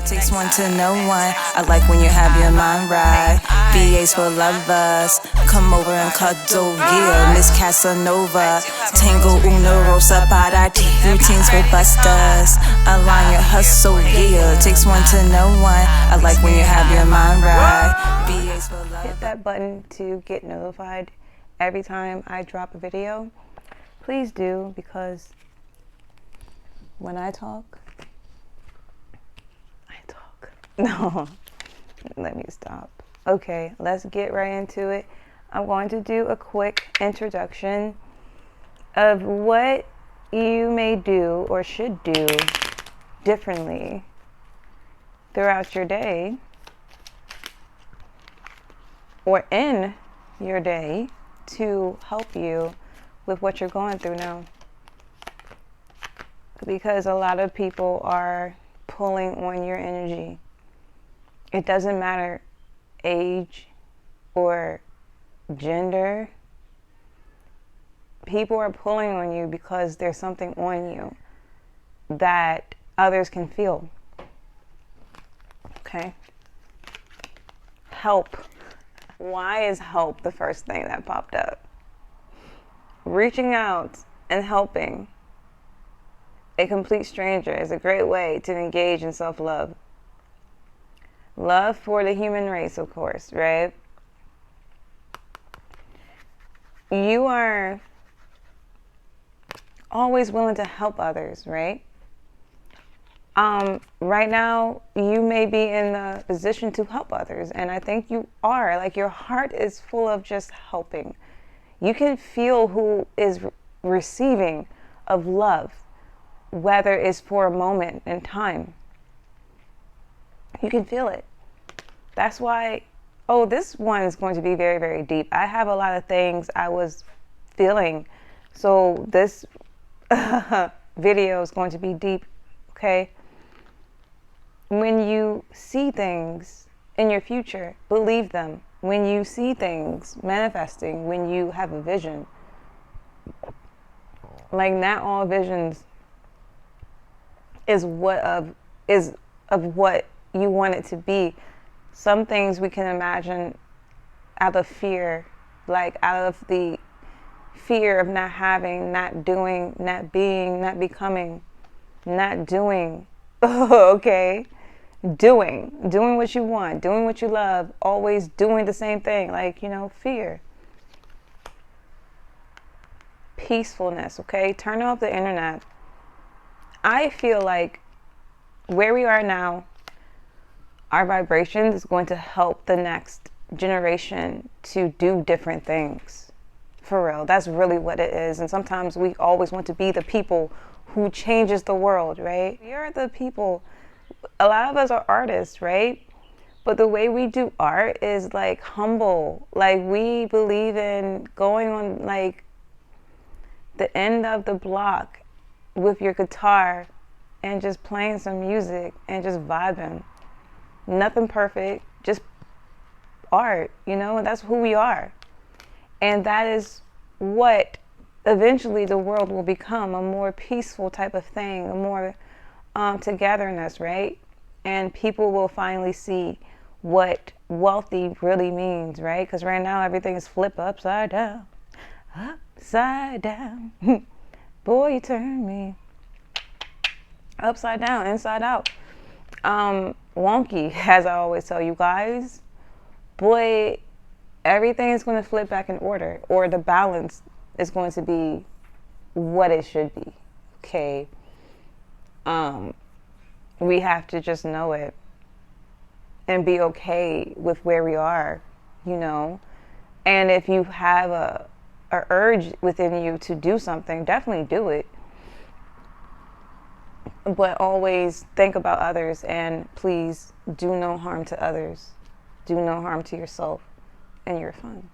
Takes one to know one. I like when you have your mind right. BEATZ for lovers. Come over and cuddle, yeah. Miss Casanova. Tango uno rosa para ti. Routines for busters. Align your hustle, yeah. Takes one to know one. I like when you have your mind right. BEATZ for lovers. Hit that button to get notified every time I drop a video. Please do, because when I talk. No, let me stop. Okay, let's get right into it. I'm going to do a quick introduction of what you may do or should do differently throughout your day or in your day to help you with what you're going through now. Because a lot of people are pulling on your energy. It doesn't matter age or gender. People are pulling on you because there's something on you that others can feel. Okay? Help. Why is help the first thing that popped up? Reaching out and helping a complete stranger is a great way to engage in self-love. Love for the human race, of course, right? You are always willing to help others, right? Right now, you may be in the position to help others, and I think you are. Like, your heart is full of just helping. You can feel who is receiving of love, whether it's for a moment in time. You can feel it. That's why, this one is going to be very, very deep. I have a lot of things I was feeling. So this video is going to be deep, okay? When you see things in your future, believe them. When you see things manifesting, when you have a vision, like not all visions is of what you want it to be. Some things we can imagine out of fear, like out of the fear of not having, not doing, not being, not becoming, not doing. Okay. Doing what you want, doing what you love, always doing the same thing, like, fear. Peacefulness, okay? Turn off the internet. I feel like where we are now, our vibration is going to help the next generation to do different things. For real. That's really what it is. And sometimes we always want to be the people who changes the world, right? We are the people. A lot of us are artists, right? But the way we do art is like humble. Like, we believe in going on like the end of the block with your guitar and just playing some music and just vibing. Nothing perfect, just art, and that's who we are. And that is what eventually the world will become, a more peaceful type of thing, a more togetherness, right? And people will finally see what wealthy really means, right? Because right now everything is flipped upside down. Upside down. Boy, you turn me upside down, inside out. Wonky, as I always tell you guys. Boy, everything is going to flip back in order, or the balance is going to be what it should be. Okay. We have to just know it and be okay with where we are, And if you have a urge within you to do something, definitely do it. But always think about others, and please do no harm to others. Do no harm to yourself, and you're fine.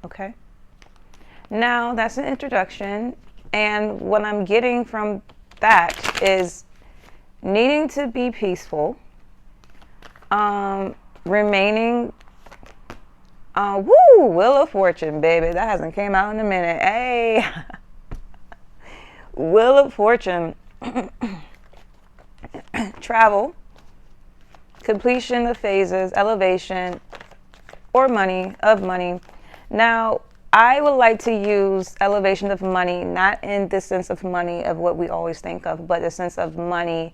Okay? Now, that's an introduction, and what I'm getting from that is needing to be peaceful, remaining, Wheel of Fortune, baby. That hasn't came out in a minute. Hey! Wheel of Fortune. Travel, completion of phases, elevation, or money, of money. Now, I would like to use elevation of money, not in the sense of money of what we always think of, but the sense of money,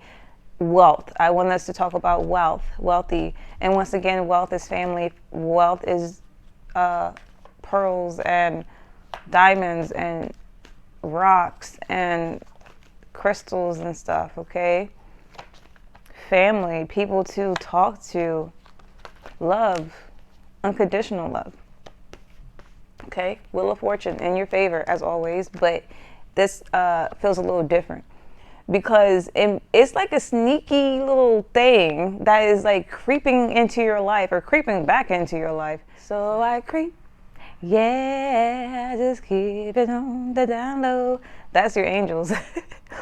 wealth. I want us to talk about wealth, wealthy. And once again, wealth is family. Wealth is pearls and diamonds and rocks and crystals and stuff, okay? Family, people to talk to, love, unconditional love. Okay, Wheel of Fortune in your favor as always, but this feels a little different because it's like a sneaky little thing that is like creeping into your life or creeping back into your life. So I creep, yeah, just keep it on the down low. That's your angels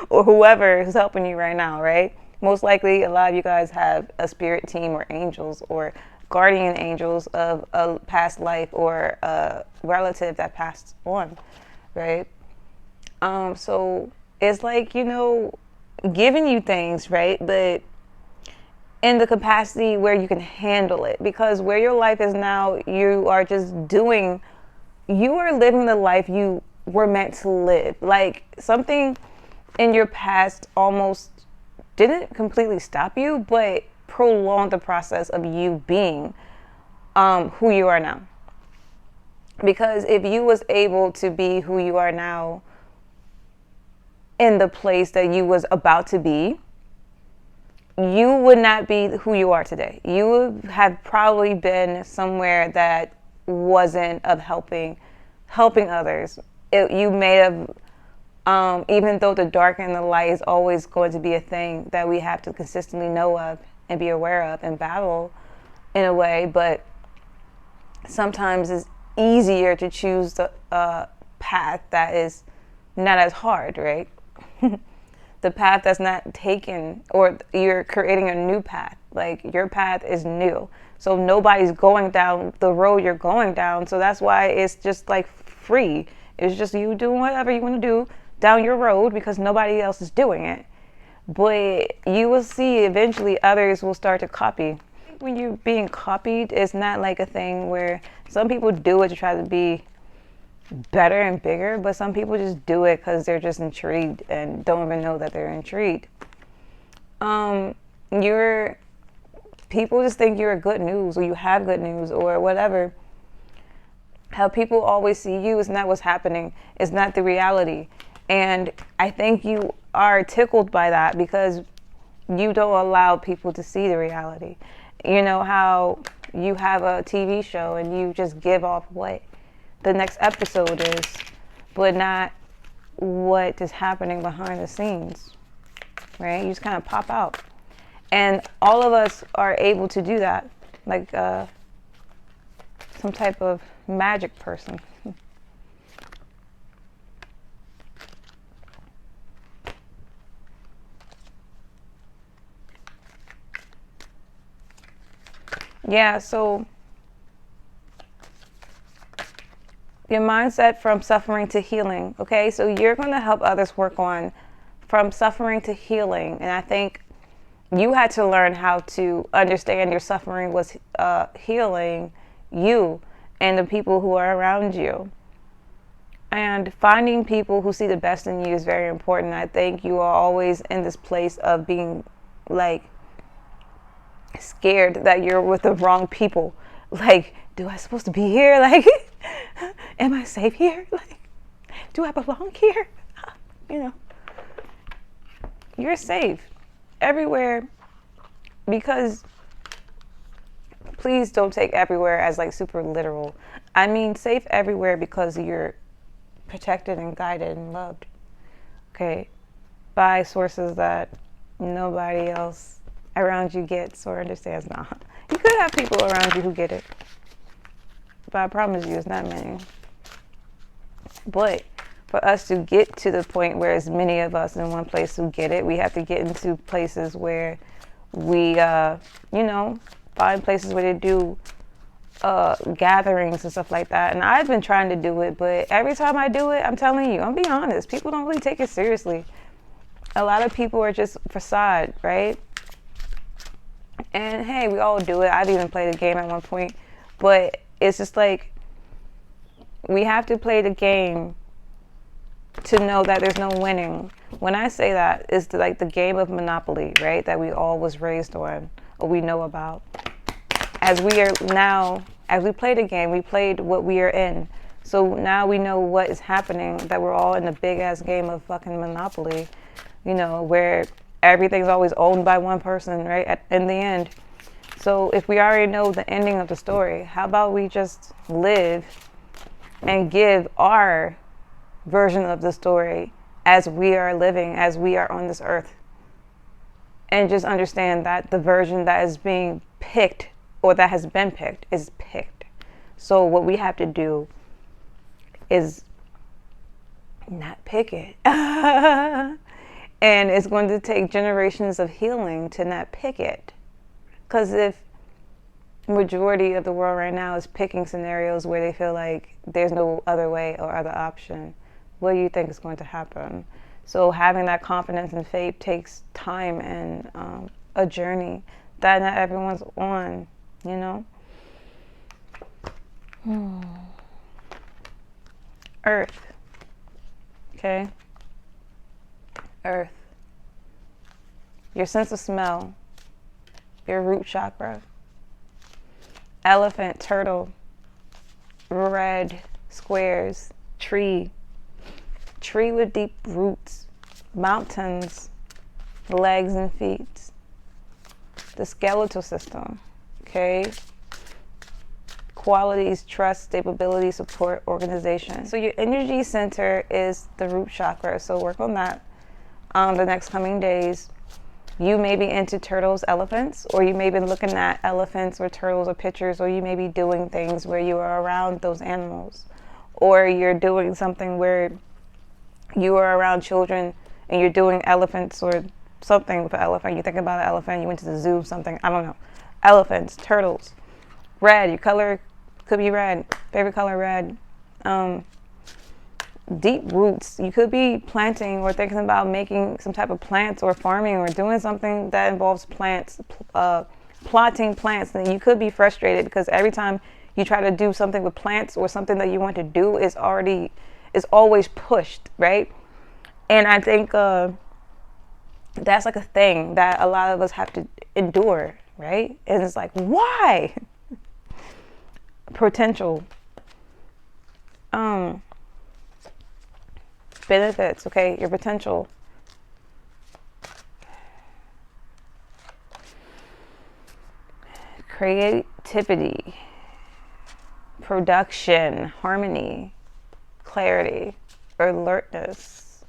or whoever is helping you right now, right? Most likely a lot of you guys have a spirit team or angels or guardian angels of a past life or a relative that passed on, right? So it's like, you know, giving you things, right? But in the capacity where you can handle it, because where your life is now, you are just doing, you are living the life you were meant to live. Like something in your past almost didn't completely stop you, but prolong the process of you being who you are now. Because if you was able to be who you are now in the place that you was about to be, you would not be who you are today. You would have probably been somewhere that wasn't of helping others. You may have, even though the dark and the light is always going to be a thing that we have to consistently know of and be aware of and battle in a way, but sometimes it's easier to choose the path that is not as hard, right? The path that's not taken, or you're creating a new path. Like your path is new, so nobody's going down the road you're going down, so that's why it's just like free. It's just you doing whatever you want to do down your road because nobody else is doing it. But you will see eventually others will start to copy. When you're being copied, it's not like a thing where some people do it to try to be better and bigger, but some people just do it because they're just intrigued and don't even know that they're intrigued. People just think you're good news or you have good news or whatever. How people always see you is not what's happening. It's not the reality. And I think you are tickled by that because you don't allow people to see the reality. You know how you have a TV show and you just give off what the next episode is, but not what is happening behind the scenes, right? You just kind of pop out. And all of us are able to do that, like some type of magic person. Yeah, so your mindset from suffering to healing, okay? So you're going to help others work on from suffering to healing. And I think you had to learn how to understand your suffering was healing you and the people who are around you. And finding people who see the best in you is very important. I think you are always in this place of being like scared that you're with the wrong people. Like, do I supposed to be here? Like, am I safe here? Like, do I belong here? You know, you're safe everywhere, because please don't take everywhere as like super literal. I mean safe everywhere because you're protected and guided and loved, okay, by sources that nobody else around you gets or understands. Now, you could have people around you who get it, but I promise you it's not many. But for us to get to the point where as many of us in one place who get it, we have to get into places where we find places where they do gatherings and stuff like that. And I've been trying to do it, but every time I do it, I'm telling you, I'm being honest, people don't really take it seriously. A lot of people are just facade, right? And hey, we all do it. I've even played a game at one point. But it's just like, we have to play the game to know that there's no winning. When I say that, it's like the game of Monopoly, right? That we all was raised on, or we know about. As we play the game, we played what we are in. So now we know what is happening, that we're all in the big ass game of fucking Monopoly, where everything's always owned by one person, right? In the end. So if we already know the ending of the story, how about we just live and give our version of the story as we are living, as we are on this earth? And just understand that the version that is being picked, or that has been picked, is picked. So what we have to do is not pick it. And it's going to take generations of healing to not pick it. Because if majority of the world right now is picking scenarios where they feel like there's no other way or other option, what do you think is going to happen? So having that confidence and faith takes time and a journey that not everyone's on, Earth. Okay? Earth. Your sense of smell. Your root chakra. Elephant, turtle, red squares, tree with deep roots, mountains, legs and feet, the skeletal system, okay? Qualities, trust, stability, support, organization. So your energy center is the root chakra, so work on that the next coming days. You may be into turtles, elephants, or you may be looking at elephants or turtles or pictures, or you may be doing things where you are around those animals, or you're doing something where you are around children and you're doing elephants or something with an elephant. You think about an elephant, you went to the zoo, something, I don't know. Elephants, turtles, red, your color could be red, favorite color red. Deep roots. You could be planting or thinking about making some type of plants or farming or doing something that involves plants, plotting plants. And you could be frustrated because every time you try to do something with plants or something that you want to do is always pushed, right? And I think that's like a thing that a lot of us have to endure, right? And it's like, why? Potential. Benefits, okay? Your potential. Creativity. Production. Harmony. Clarity. Alertness.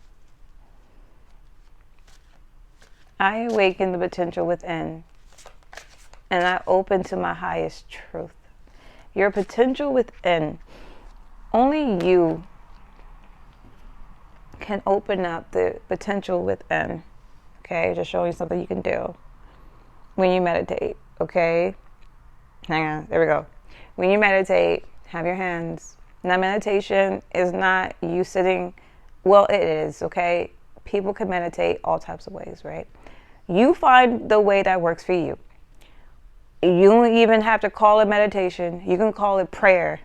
I awaken the potential within, and I open to my highest truth. Your potential within. Only you can open up the potential within. Okay, just showing you something you can do when you meditate. Okay, hang on, there we go. When you meditate, have your hands. Now, meditation is not you sitting, well, it is, okay? People can meditate all types of ways, right? You find the way that works for you. You don't even have to call it meditation. You can call it prayer,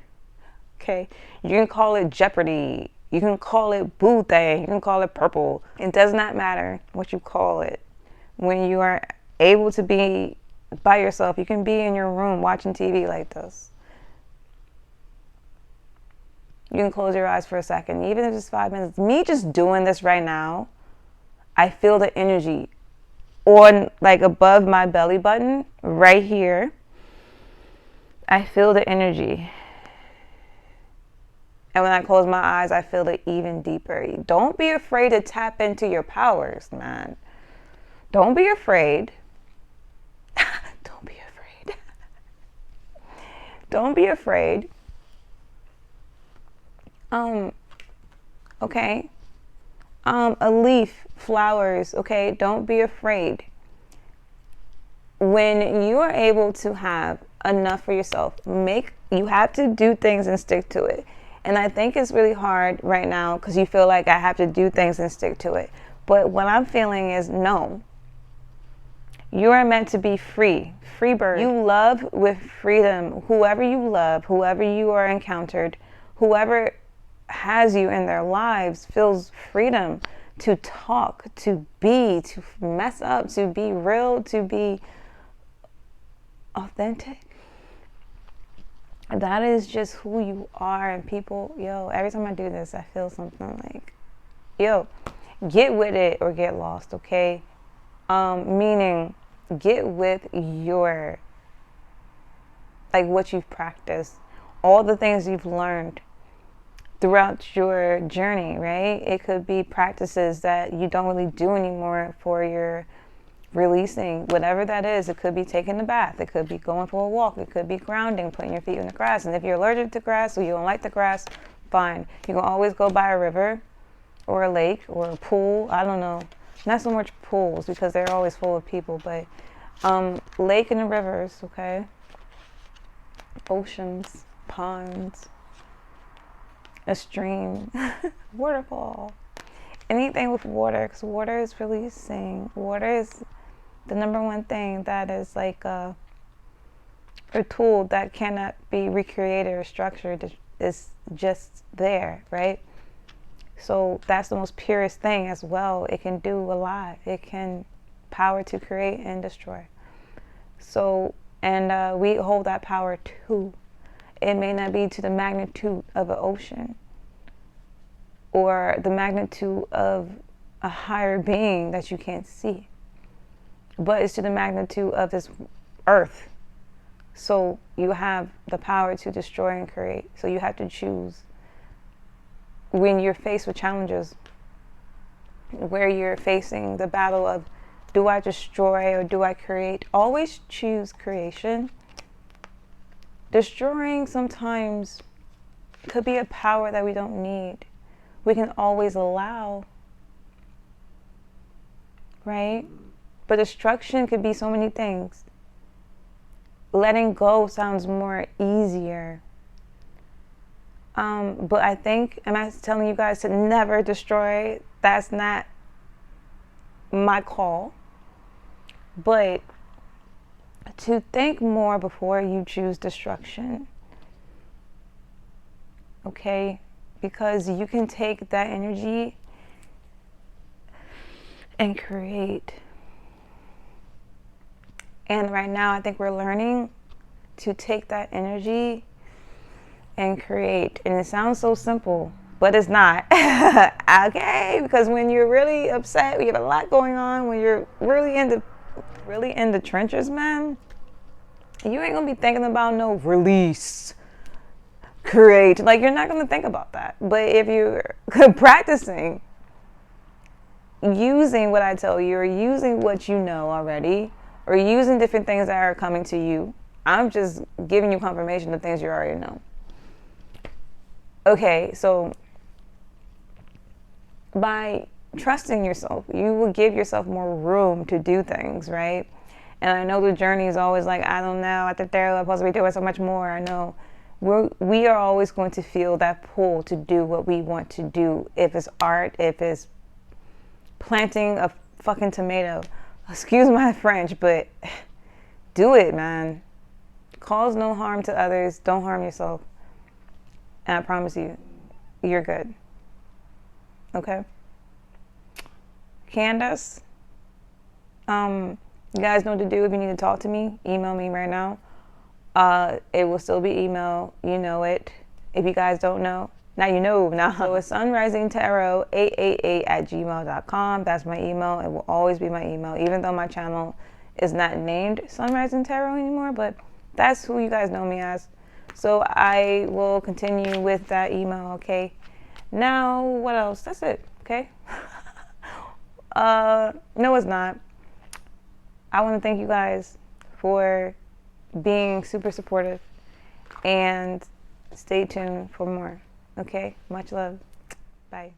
okay? You can call it Jeopardy. You can call it boo thing. You can call it purple. It does not matter what you call it. When you are able to be by yourself, you can be in your room watching TV like this. You can close your eyes for a second, even if it's 5 minutes. Me just doing this right now, I feel the energy on, like, above my belly button, right here. I feel the energy. And when I close my eyes, I feel it even deeper. Don't be afraid to tap into your powers, man. Don't be afraid. Don't be afraid. Don't be afraid. Okay. A leaf, flowers, okay? Don't be afraid. When you are able to have enough for yourself, you have to do things and stick to it. And I think it's really hard right now because you feel like I have to do things and stick to it. But what I'm feeling is no. You are meant to be free. Free bird. You love with freedom. Whoever you love, whoever you are encountered, whoever has you in their lives feels freedom to talk, to be, to mess up, to be real, to be authentic. That is just who you are. And people, yo, every time I do this, I feel something like, yo, get with it or get lost, okay? Meaning, get with your, like, what you've practiced, all the things you've learned throughout your journey, right? It could be practices that you don't really do anymore for your releasing, whatever that is. It could be taking a bath. It could be going for a walk. It could be grounding, putting your feet in the grass. And if you're allergic to grass or you don't like the grass, fine. You can always go by a river or a lake or a pool. I don't know. Not so much pools because they're always full of people, but lake and the rivers, okay? Oceans, ponds, a stream, waterfall, anything with water, because water is releasing. Water is the number one thing that is like a tool that cannot be recreated or structured. It's just there, right? So that's the most purest thing as well. It can do a lot. It can power to create and destroy. So, and we hold that power too. It may not be to the magnitude of an ocean or the magnitude of a higher being that you can't see, but it's to the magnitude of this earth. So you have the power to destroy and create. So you have to choose when you're faced with challenges, where you're facing the battle of, do I destroy or do I create? Always choose creation. Destroying sometimes could be a power that we don't need. We can always allow, right? But destruction could be so many things. Letting go sounds more easier. But I think, am I telling you guys to never destroy? That's not my call. But to think more before you choose destruction. Okay? Because you can take that energy and create. And right now, I think we're learning to take that energy and create. And it sounds so simple, but it's not. Okay? Because when you're really upset, you have a lot going on, when you're really in the trenches, man, you ain't gonna be thinking about no release, create. Like, you're not gonna think about that. But if you're practicing using what I tell you, or using what you know already, or using different things that are coming to you, I'm just giving you confirmation of things you already know. Okay, so by trusting yourself, you will give yourself more room to do things, right? And I know the journey is always like, I don't know, I think they're supposed to be doing so much more. I know we are always going to feel that pull to do what we want to do. If it's art, if it's planting a fucking tomato, excuse my French, but do it, man. Cause no harm to others. Don't harm yourself. And I promise you, you're good. Okay? Candace, you guys know what to do if you need to talk to me. Email me right now. It will still be email. You know it. If you guys don't know, now you know. Now, so it's sunrisingtarot888@gmail.com. That's my email. It will always be my email, even though my channel is not named Sunrising Tarot anymore, but that's who you guys know me as. So I will continue with that email, okay? Now, what else? That's it, okay? No, it's not. I want to thank you guys for being super supportive, and stay tuned for more, okay? Much love. Bye.